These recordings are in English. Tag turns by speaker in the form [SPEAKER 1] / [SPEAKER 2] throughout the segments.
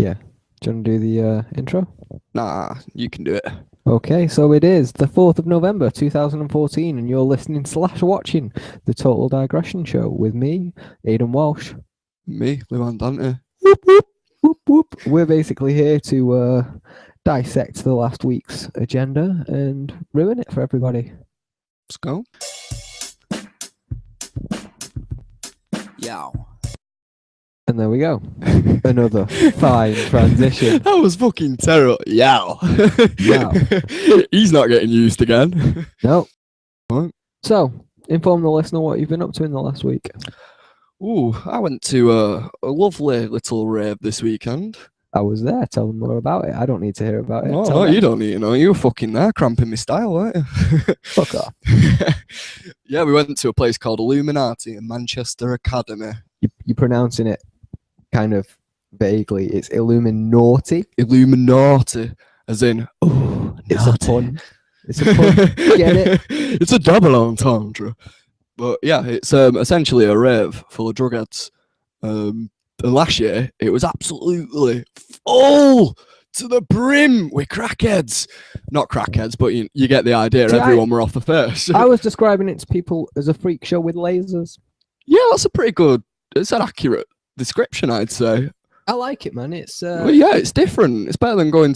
[SPEAKER 1] Yeah. Do you want to do the intro?
[SPEAKER 2] Nah, you can do it.
[SPEAKER 1] Okay, so it is the 4th of November 2014, and you're listening / watching the Total Digression Show with me, Aidan Walsh.
[SPEAKER 2] Me, Lewan Dante.
[SPEAKER 1] Whoop, whoop, whoop, whoop. We're basically here to dissect the last week's agenda and ruin it for everybody.
[SPEAKER 2] Let's go. Yow.
[SPEAKER 1] And there we go. Another fine transition.
[SPEAKER 2] That was fucking terrible. Yow.
[SPEAKER 1] Yow.
[SPEAKER 2] He's not getting used again.
[SPEAKER 1] No.
[SPEAKER 2] What?
[SPEAKER 1] So, inform the listener what you've been up to in the last week.
[SPEAKER 2] Ooh, I went to a lovely little rave this weekend.
[SPEAKER 1] I was there. Tell them more about it. I don't need to hear about it.
[SPEAKER 2] No, you don't need to know. You were fucking there cramping my style, weren't you?
[SPEAKER 1] Fuck off.
[SPEAKER 2] Yeah, we went to a place called Illuminaughty in Manchester Academy.
[SPEAKER 1] You're pronouncing it kind of vaguely. It's Illuminaughty.
[SPEAKER 2] Illuminaughty, as in, oh,
[SPEAKER 1] It's a pun. It's a pun. Get it?
[SPEAKER 2] It's a double entendre. But yeah, it's essentially a rave full of drug heads. And last year, it was absolutely full to the brim with crackheads. Not crackheads, but you get the idea.
[SPEAKER 1] See,
[SPEAKER 2] everyone were off the face.
[SPEAKER 1] I was describing it to people as a freak show with lasers.
[SPEAKER 2] Yeah, that's a pretty good, it's an accurate description, I'd say.
[SPEAKER 1] I like it, man. It's
[SPEAKER 2] Well, yeah, it's different. It's better than going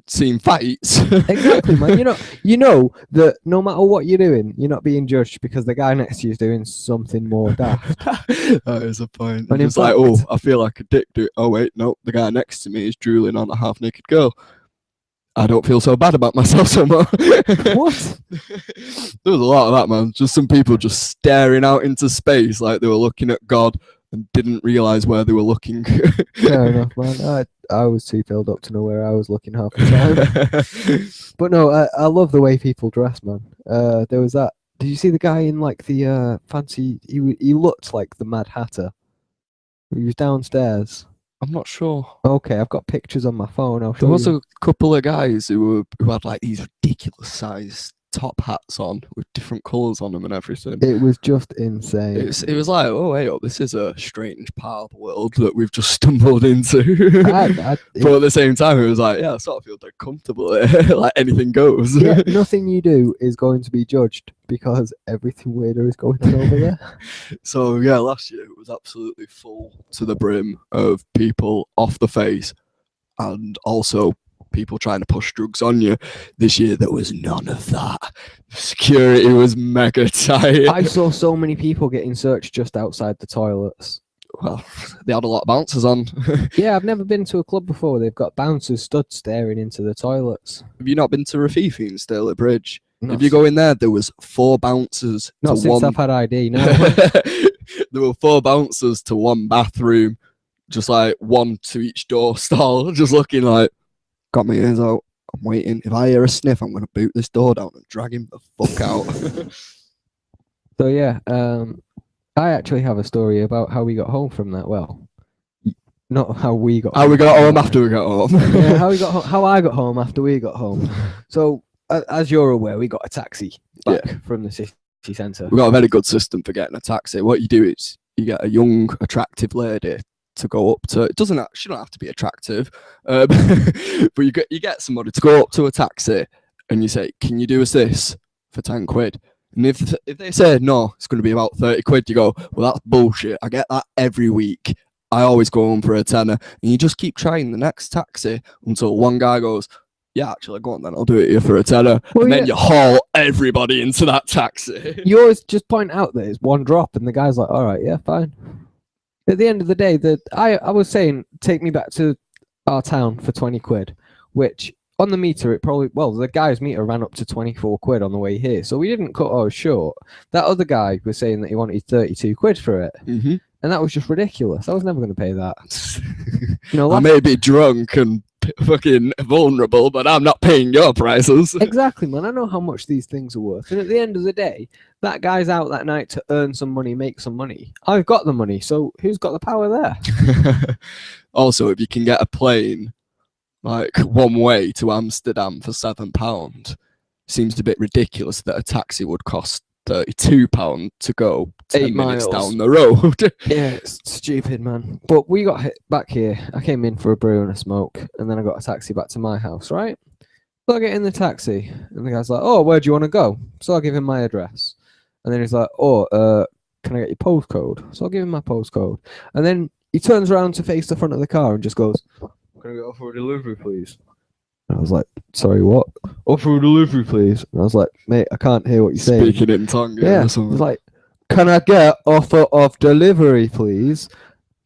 [SPEAKER 2] seeing fights.
[SPEAKER 1] exactly, man. You know that no matter what you're doing, you're not being judged because the guy next to you is doing something more daft.
[SPEAKER 2] That is a point.
[SPEAKER 1] And
[SPEAKER 2] It's like, oh, I feel like a dick. Oh wait, no, the guy next to me is drooling on a half-naked girl. I don't feel so bad about myself so much.
[SPEAKER 1] What?
[SPEAKER 2] There was a lot of that, man. Just some people just staring out into space like they were looking at God and didn't realize where they were looking.
[SPEAKER 1] Fair enough, man. I was too filled up to know where I was looking half the time. But no, I love the way people dress, man. There was that. Did you see the guy in like the fancy? He looked like the Mad Hatter. He was downstairs.
[SPEAKER 2] I'm not sure.
[SPEAKER 1] Okay, I've got pictures on my phone. I'll show
[SPEAKER 2] There was
[SPEAKER 1] you.
[SPEAKER 2] a couple of guys who had like these ridiculous sized top hats on with different colours on them and everything.
[SPEAKER 1] It was just insane.
[SPEAKER 2] It was like, oh, hey, this is a strange part of the world that we've just stumbled into. But at the same time, it was like, yeah, I sort of feel dead comfortable. Like anything goes.
[SPEAKER 1] Yeah, nothing you do is going to be judged because everything weirder is going on over there.
[SPEAKER 2] So yeah, last year it was absolutely full to the brim of people off the face and also people trying to push drugs on you. This year there was none of that. Security was mega tight.
[SPEAKER 1] I saw so many people getting searched just outside the toilets.
[SPEAKER 2] Well, they had a lot of bouncers on.
[SPEAKER 1] Yeah, I've never been to a club before. They've got bouncers stood staring into the toilets.
[SPEAKER 2] Have you not been to Rafifi in Staley Bridge?
[SPEAKER 1] Not
[SPEAKER 2] If you go in there, there was 4 bouncers.
[SPEAKER 1] Not since I've had ID, no.
[SPEAKER 2] There were 4 bouncers to 1 bathroom, just like 1 to each door stall, just looking like, got my ears out. I'm waiting. If I hear a sniff, I'm going to boot this door down and drag him the fuck out.
[SPEAKER 1] So yeah, I actually have a story about how we got home from that. Well, not how we got.
[SPEAKER 2] How we got home after we got home.
[SPEAKER 1] Yeah, how I got home after we got home. So as you're aware, we got a taxi back from the city centre.
[SPEAKER 2] We've got a very good system for getting a taxi. What you do is you get a young, attractive lady to go up to. She don't have to be attractive, but you get somebody to go up to a taxi and you say, "Can you do us this for 10 quid?" And if they say no, it's going to be about 30 quid. You go, "Well, that's bullshit. I get that every week. I always go home for a tenner." And you just keep trying the next taxi until one guy goes, "Yeah, actually, go on then. I'll do it here for a tenner."
[SPEAKER 1] Well,
[SPEAKER 2] and then you haul everybody into that taxi.
[SPEAKER 1] You always just point out that it's one drop, and the guy's like, "All right, yeah, fine." At the end of the day, I was saying, take me back to our town for 20 quid, which on the meter, the guy's meter ran up to 24 quid on the way here. So we didn't cut ours short. That other guy was saying that he wanted 32 quid for it.
[SPEAKER 2] Mm-hmm.
[SPEAKER 1] And that was just ridiculous. I was never going to pay that.
[SPEAKER 2] I may be drunk and fucking vulnerable, but I'm not paying your prices.
[SPEAKER 1] Exactly, man. I know how much these things are worth. And at the end of the day, that guy's out that night to earn some money, make some money. I've got the money, so who's got the power there?
[SPEAKER 2] Also, if you can get a plane like one way to Amsterdam for £7, seems a bit ridiculous that a taxi would cost £32 to go 10
[SPEAKER 1] 8
[SPEAKER 2] minutes
[SPEAKER 1] miles.
[SPEAKER 2] down the road.
[SPEAKER 1] Yeah, it's stupid, man. But we got hit back here. I came in for a brew and a smoke, and then I got a taxi back to my house, right? So I get in the taxi, and the guy's like, "Oh, where do you want to go?" So I give him my address, and then he's like, "Oh, can I get your postcode?" So I'll give him my postcode, and then he turns around to face the front of the car and just goes, "Can I get off for a delivery, please?" And I was like, "Sorry, what?" "Offer a delivery, please." And I was like, "Mate, I can't hear what you're saying."
[SPEAKER 2] Speaking in tongue.
[SPEAKER 1] Yeah,
[SPEAKER 2] Or
[SPEAKER 1] he
[SPEAKER 2] something.
[SPEAKER 1] was like, "Can I get offer of delivery, please?"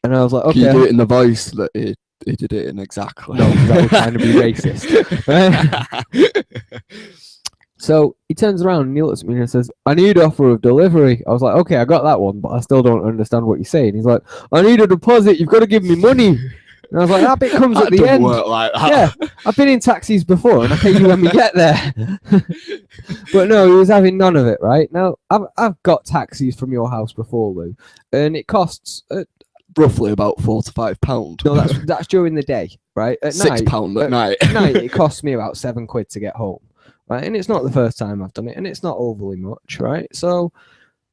[SPEAKER 1] And I was like, "Okay."
[SPEAKER 2] Can you do it in the voice that he did it in exactly?
[SPEAKER 1] No, that would kind of be racist. So he turns around and he looks at me and says, "I need offer of delivery." I was like, "Okay, I got that one, but I still don't understand what you're saying." He's like, "I need a deposit. You've got to give me money." And I was like, "That bit comes at
[SPEAKER 2] That
[SPEAKER 1] the
[SPEAKER 2] doesn't
[SPEAKER 1] end."
[SPEAKER 2] work like that.
[SPEAKER 1] Yeah, I've been in taxis before, and I pay you when we get there. But no, he was having none of it. Right now, I've got taxis from your house before, Lou, and it costs.
[SPEAKER 2] Roughly about £4 to £5.
[SPEAKER 1] No, that's during the day, right? At night,
[SPEAKER 2] £6 at night.
[SPEAKER 1] At night, it costs me about £7 to get home, right? And it's not the first time I've done it, and it's not overly much, right? So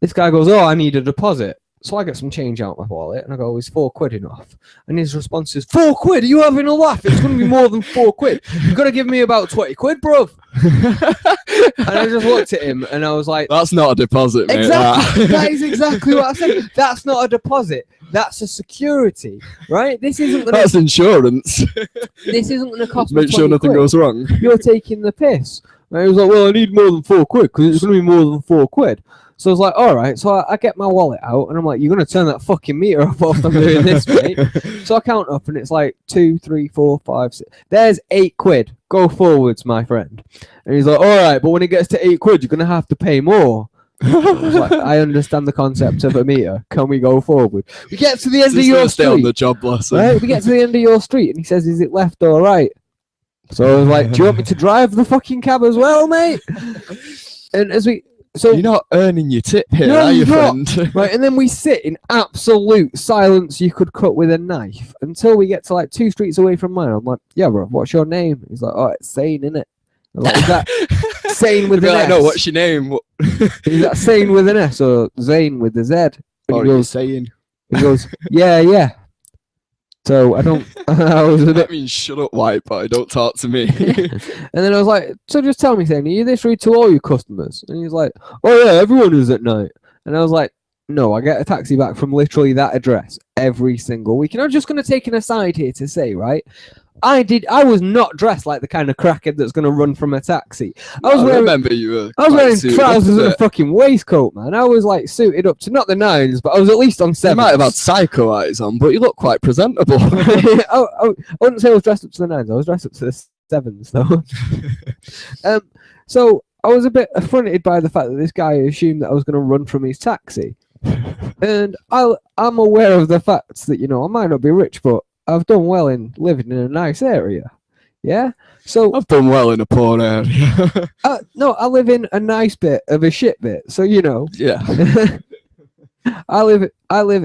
[SPEAKER 1] this guy goes, "Oh, I need a deposit." So I get some change out of my wallet, and I go, "Is £4 enough?" And his response is, "£4? Are you having a laugh? It's going to be more than £4. You've got to give me about £20, bruv." And I just looked at him, and I was like,
[SPEAKER 2] That's not a deposit, mate.
[SPEAKER 1] "Exactly. That is exactly what I said. That's not a deposit. That's a security, right? This isn't going
[SPEAKER 2] That's insurance.
[SPEAKER 1] This isn't going to cost me
[SPEAKER 2] Make sure nothing
[SPEAKER 1] £20.
[SPEAKER 2] goes wrong.
[SPEAKER 1] You're taking the piss." And he was like, "Well, I need more than £4 because it's going to be more than £4. So I was like, "All right." So I get my wallet out and I'm like, "You're going to turn that fucking meter off whilst I'm doing this, mate." So I count up and it's like 2, 3, 4, 5, 6. There's £8. Go forwards, my friend. And he's like, "All right, but when it gets to £8, you're going to have to pay more." I was like, "I understand the concept of a meter. Can we go forward?" We get to the end of your
[SPEAKER 2] Stay on
[SPEAKER 1] street.
[SPEAKER 2] the job lesson.
[SPEAKER 1] Right? We get to the end of your street and he says, "Is it left or right?" So I was like, "Do you want me to drive the fucking cab as well, mate?" And
[SPEAKER 2] You're not earning your tip here,
[SPEAKER 1] No,
[SPEAKER 2] are you,
[SPEAKER 1] you're not.
[SPEAKER 2] friend?
[SPEAKER 1] Right, and then we sit in absolute silence you could cut with a knife until we get to like 2 streets away from mine. I'm like, "Yeah, bro, what's your name?" He's like, "Oh, it's Sane, innit?" I'm like, "Is that Sane with
[SPEAKER 2] You'd
[SPEAKER 1] an
[SPEAKER 2] be like,
[SPEAKER 1] S?"
[SPEAKER 2] "No, what's your name?"
[SPEAKER 1] Is that Sane with an S or Zane with a Z? And
[SPEAKER 2] What
[SPEAKER 1] he
[SPEAKER 2] are you
[SPEAKER 1] goes,
[SPEAKER 2] saying?
[SPEAKER 1] yeah. So I don't. I was a bit.
[SPEAKER 2] That means shut up, white boy. Don't talk to me.
[SPEAKER 1] And then I was like, "So just tell me, Zane, are you this rude to all your customers?" And he's like, "Oh yeah, everyone is at night." And I was like, "No, I get a taxi back from literally that address every single week." And I'm just going to take an aside here to say, right, I was not dressed like the kind of crackhead that's going to run from a taxi. I was
[SPEAKER 2] remember you were.
[SPEAKER 1] I was wearing
[SPEAKER 2] suited up
[SPEAKER 1] trousers
[SPEAKER 2] a
[SPEAKER 1] and a
[SPEAKER 2] bit.
[SPEAKER 1] fucking waistcoat, man. I was like suited up to not the 9s, but I was at least on
[SPEAKER 2] You
[SPEAKER 1] 7s.
[SPEAKER 2] might have had psycho eyes on, but you look quite presentable.
[SPEAKER 1] I wouldn't say I was dressed up to the 9s. I was dressed up to the 7s, though. So I was a bit affronted by the fact that this guy assumed that I was going to run from his taxi. And I'm aware of the fact that, I might not be rich, but I've done well in living in a nice area. Yeah? So
[SPEAKER 2] I've done well in a poor area.
[SPEAKER 1] no, I live in a nice bit of a shit bit. So,
[SPEAKER 2] Yeah.
[SPEAKER 1] I live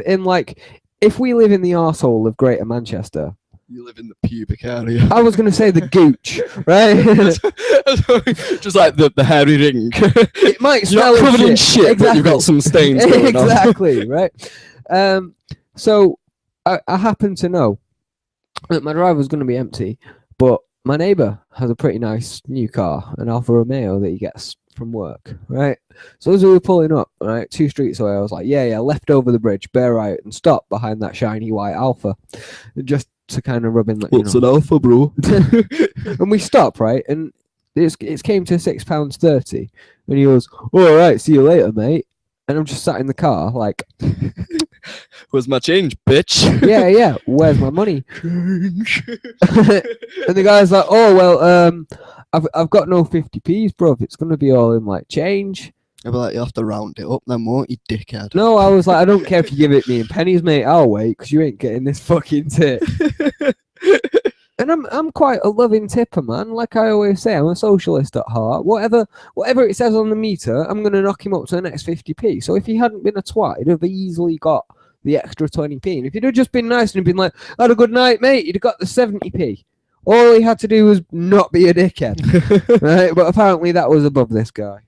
[SPEAKER 1] in, like, if we live in the arsehole of Greater Manchester,
[SPEAKER 2] You live in the pubic area.
[SPEAKER 1] I was going to say the gooch, right?
[SPEAKER 2] Just like the hairy ring.
[SPEAKER 1] It might
[SPEAKER 2] You're
[SPEAKER 1] smell
[SPEAKER 2] not
[SPEAKER 1] of
[SPEAKER 2] covered in
[SPEAKER 1] shit.
[SPEAKER 2] shit, but you've got some stains going on.
[SPEAKER 1] Exactly, right? So I happen to know that my driver's going to be empty, but my neighbour has a pretty nice new car, an Alfa Romeo that he gets from work, right? So as we were pulling up, right, 2 streets away, I was like, yeah, left over the bridge, bear right, and stop behind that shiny white Alfa, just to kind of rub in, like,
[SPEAKER 2] What's an alpha, bro?
[SPEAKER 1] And we stop, right, and it came to £6.30, and he goes, "All right, see you later, mate." And I'm just sat in the car, like,
[SPEAKER 2] Where's my change, bitch?
[SPEAKER 1] yeah, where's my money? And the guy's like, "Oh, well, I've got no 50p's, bruv. It's going to be all in, like, change."
[SPEAKER 2] I'll be like, "You have to round it up then, won't you, dickhead?"
[SPEAKER 1] No, I was like, "I don't care if you give it me in pennies, mate. I'll wait, because you ain't getting this fucking tip." And I'm quite a loving tipper, man. Like I always say, I'm a socialist at heart. Whatever it says on the meter, I'm going to knock him up to the next 50p. So if he hadn't been a twat, he'd have easily got the extra 20p. And if he'd have just been nice and been like, "Had a good night, mate," he'd have got the 70p. All he had to do was not be a dickhead. Right? But apparently that was above this guy.